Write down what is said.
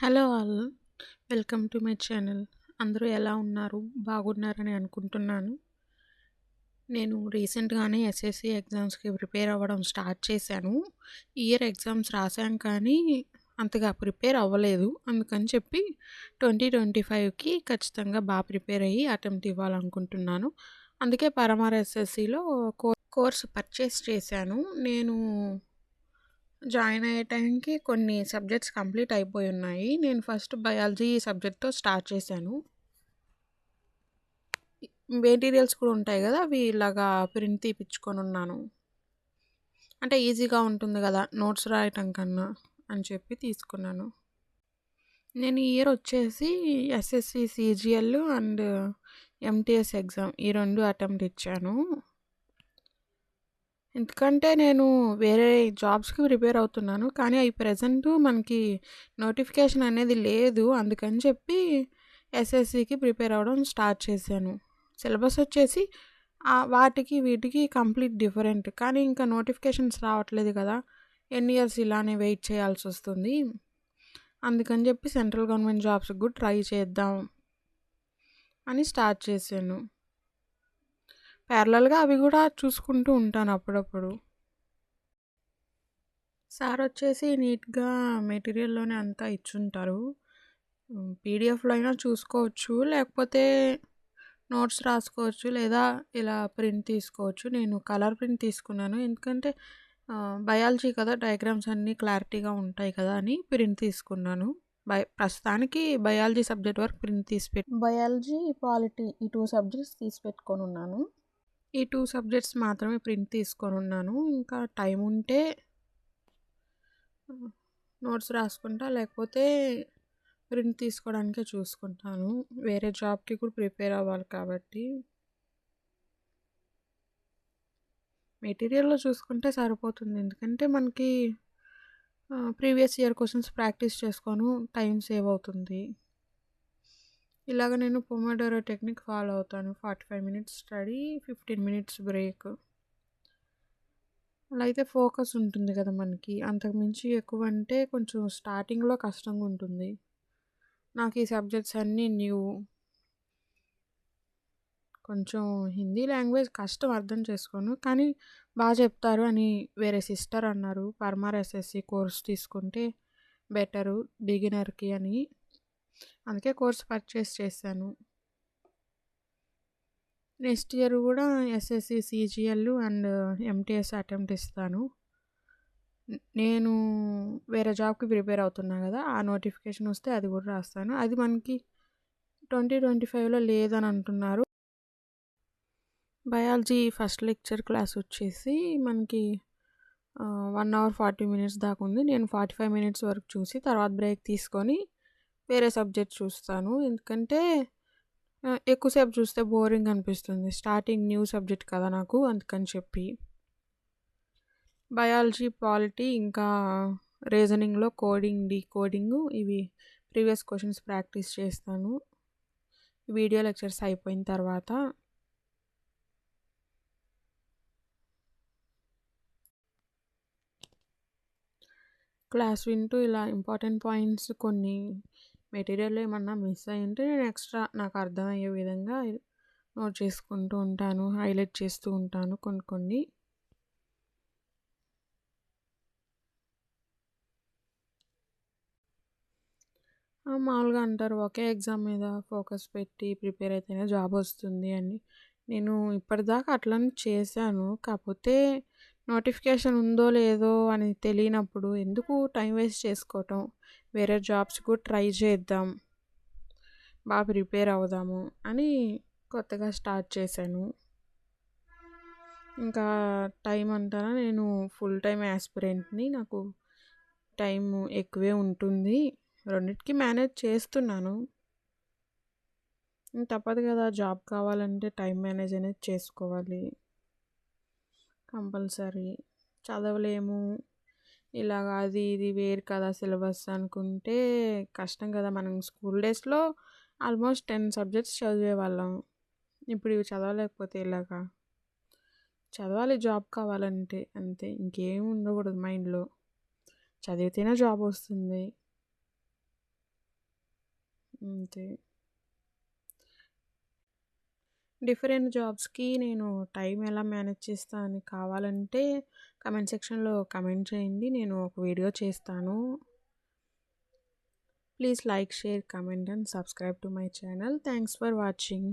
Hello all. Welcome to my channel. అందరూ ఎలా ఉన్నారు? బాగున్నారని అనుకుంటున్నాను. నేను రీసెంట్‌గానే ఎస్ఎస్‌సి ఎగ్జామ్స్‌కి ప్రిపేర్ అవ్వడం స్టార్ట్ చేశాను. ఈ ఇయర్ ఎగ్జామ్స్ రాసాను కానీ అంతగా ప్రిపేర్ అవ్వలేదు. అందుకని చెప్పి 2025కి ఖచ్చితంగా ప్రిపేర్ అయ్యి అటెంప్ట్ ఇవ్వాలనుకుంటున్నాను. అందుకే పరమార్ ఎస్ఎస్‌సిలో కోర్స్ పర్చేస్ చేశాను. నేను జాయిన్ అయ్యే టైంకి కొన్ని సబ్జెక్ట్స్ కంప్లీట్ అయిపోయి ఉన్నాయి. నేను ఫస్ట్ బయాలజీ సబ్జెక్ట్‌తో స్టార్ట్ చేశాను. మెటీరియల్స్ కూడా ఉంటాయి కదా! అవి ఇలాగా ప్రింట్ తీపిచ్చుకొనున్నాను. అంటే ఈజీగా ఉంటుంది కదా! నోట్స్ రాయటం కన్నా అని చెప్పి తీసుకున్నాను. నేను ఈ ఇయర్ వచ్చేసి SSC CGL and MTS exam ఈ 2 అటెంప్ట్ ఇచ్చాను. ఎందుకంటే నేను వేరే జాబ్స్‌కి ప్రిపేర్ అవుతున్నాను. కానీ అయి ప్రెజెంట్ మనకి నోటిఫికేషన్ అనేది లేదు. అందుకని చెప్పి ఎస్ఎస్‌సికి ప్రిపేర్ అవ్వడం స్టార్ట్ చేశాను. సిలబస్ వచ్చేసి వాటికి వీటికి కంప్లీట్ డిఫరెంట్. కానీ ఇంకా నోటిఫికేషన్స్ రావట్లేదు కదా! ఎన్ని ఇయర్స్ ఇలానే వెయిట్ చేయాల్సొస్తుంది. అందుకని చెప్పి సెంట్రల్ గవర్నమెంట్ జాబ్స్‌కి కూడా ట్రై చేద్దాం అని స్టార్ట్ చేశాను. ప్యారలల్‌గా అవి కూడా చూసుకుంటూ ఉంటాను అప్పుడప్పుడు. సార్ వచ్చేసి నీట్‌గా మెటీరియల్‌లోనే అంతా ఇచ్చుంటారు. పీడీఎఫ్‌లో అయినా చూసుకోవచ్చు. లేకపోతే నోట్స్ రాసుకోవచ్చు. లేదా ఇలా ప్రింట్ తీసుకోవచ్చు. నేను కలర్ ప్రింట్ తీసుకున్నాను. ఎందుకంటే బయాలజీ కదా! డయాగ్రామ్స్ అన్నీ క్లారిటీగా ఉంటాయి కదా! అని ప్రింట్ తీసుకున్నాను. ప్రస్తుతానికి బయాలజీ సబ్జెక్ట్ వరకు ప్రింట్ బయాలజీ, పాలిటీ ఈ 2 సబ్జెక్ట్స్ తీసి పెట్టుకొనున్నాను. ఈ 2 సబ్జెక్ట్స్ మాత్రమే ప్రింట్ తీసుకొనున్నాను. ఇంకా టైం ఉంటే నోట్స్ రాసుకుంటా. లేకపోతే ప్రింట్ తీసుకోవడానికే చూసుకుంటాను. వేరే జాబ్‌కి కూడా ప్రిపేర్ అవ్వాలి కాబట్టి. మెటీరియల్‌లో చూసుకుంటే సరిపోతుంది. ఎందుకంటే మనకి ప్రీవియస్ ఇయర్ క్వెషన్స్ ప్రాక్టీస్ చేసుకోను టైం సేవ్ అవుతుంది. ఇలాగ నేను పొమోడోరో టెక్నిక్ ఫాలో అవుతాను. 45 మినిట్స్ స్టడీ, 15 మినిట్స్ బ్రేక్. అలా అయితే ఫోకస్ ఉంటుంది కదా మనకి. అంతకుమించి ఎక్కువంటే కొంచెం స్టార్టింగ్‌లో కష్టంగా ఉంటుంది. నాకు ఈ సబ్జెక్ట్స్ అన్నీ న్యూ. కొంచెం హిందీ లాంగ్వేజ్ కష్టం అర్థం చేసుకోను. కానీ చెప్తారు అని వేరే సిస్టర్ అన్నారు. పరమార్ ఎస్ఎస్‌సి కోర్స్ తీసుకుంటే బెటరు బిగినర్‌కి అని. అందుకే కోర్స్ పర్చేస్ చేశాను. నెక్స్ట్ ఇయర్ కూడా SSC CGL and MTS attempt ఇస్తాను. నేను వేరే జాబ్‌కి ప్రిపేర్ అవుతున్నా కదా! ఆ నోటిఫికేషన్ వస్తే అది కూడా రాస్తాను. అది మనకి 2025లో లేదని అంటున్నారు. బయాలజీ ఫస్ట్ లెక్చర్ క్లాస్ వచ్చేసి మనకి 1 అవర్ 40 మినిట్స్ దాకా ఉంది. నేను 45 మినిట్స్ వరకు చూసి తర్వాత బ్రేక్ తీసుకొని వేరే సబ్జెక్ట్ చూస్తాను. ఎందుకంటే ఎక్కువసేపు చూస్తే బోరింగ్ అనిపిస్తుంది. స్టార్టింగ్ న్యూ సబ్జెక్ట్ కదా నాకు అందుకని చెప్పి. బయాలజీ, పాలిటీ ఇంకా రీజనింగ్‌లో కోడింగ్, డీకోడింగ్ ఇవి ప్రీవియస్ క్వెషన్స్ ప్రాక్టీస్ చేస్తాను. వీడియో లెక్చర్స్ అయిపోయిన తర్వాత. క్లాస్ వింటూ ఇలా ఇంపార్టెంట్ పాయింట్స్ కొన్ని మెటీరియల్‌లో ఏమన్నా మిస్ అయ్యుంటే నేను ఎక్స్‌ట్రా నాకు అర్థమయ్యే విధంగా నోట్ చేసుకుంటూ ఉంటాను. హైలైట్ చేస్తూ ఉంటాను కొన్ని కొన్ని. మామూలుగా అంటారు ఒకే ఎగ్జామ్ మీద ఫోకస్ పెట్టి ప్రిపేర్ అయితేనే జాబ్ వస్తుంది అని. నేను ఇప్పటిదాకా అట్లనే చేశాను. కాకపోతే నోటిఫికేషన్ ఉందో లేదో అని తెలియనప్పుడు ఎందుకు టైం వేస్ట్ చేసుకోవటం. వేరే జాబ్స్ కూడా ట్రై చేద్దాం. ప్రిపేర్ అవుదాము అని కొత్తగా స్టార్ట్ చేశాను. ఇంకా టైం అంటారా నేను ఫుల్ టైమ్ యాస్పిరెంట్‌ని. నాకు టైం ఎక్కువే ఉంటుంది. రెండిటికి మేనేజ్ చేస్తున్నాను. తప్పదు కదా! జాబ్ కావాలంటే టైం మేనేజ్ అనేది చేసుకోవాలి. కంపల్సరీ. చదవలేము. ఇలాగ అది ఇది వేరు కదా సిలబస్ అనుకుంటే కష్టం కదా! మనం స్కూల్ డేస్‌లో ఆల్మోస్ట్ 10 సబ్జెక్ట్స్ చదివేవాళ్ళం. ఇప్పుడు ఇవి చదవలేకపోతే ఎలాగా? చదవాలి జాబ్ కావాలంటే అంతే. ఇంకేం ఉండకూడదు మైండ్‌లో. చదివితేనే జాబ్ వస్తుంది. అంతే. డిఫరెంట్ జాబ్స్‌కి నేను టైం ఎలా మేనేజ్ చేస్తా అని కావాలంటే కామెంట్ సెక్షన్‌లో కామెంట్ చేయండి. నేను ఒక వీడియో చేస్తాను. Please like, share, comment and subscribe to my channel. Thanks for watching.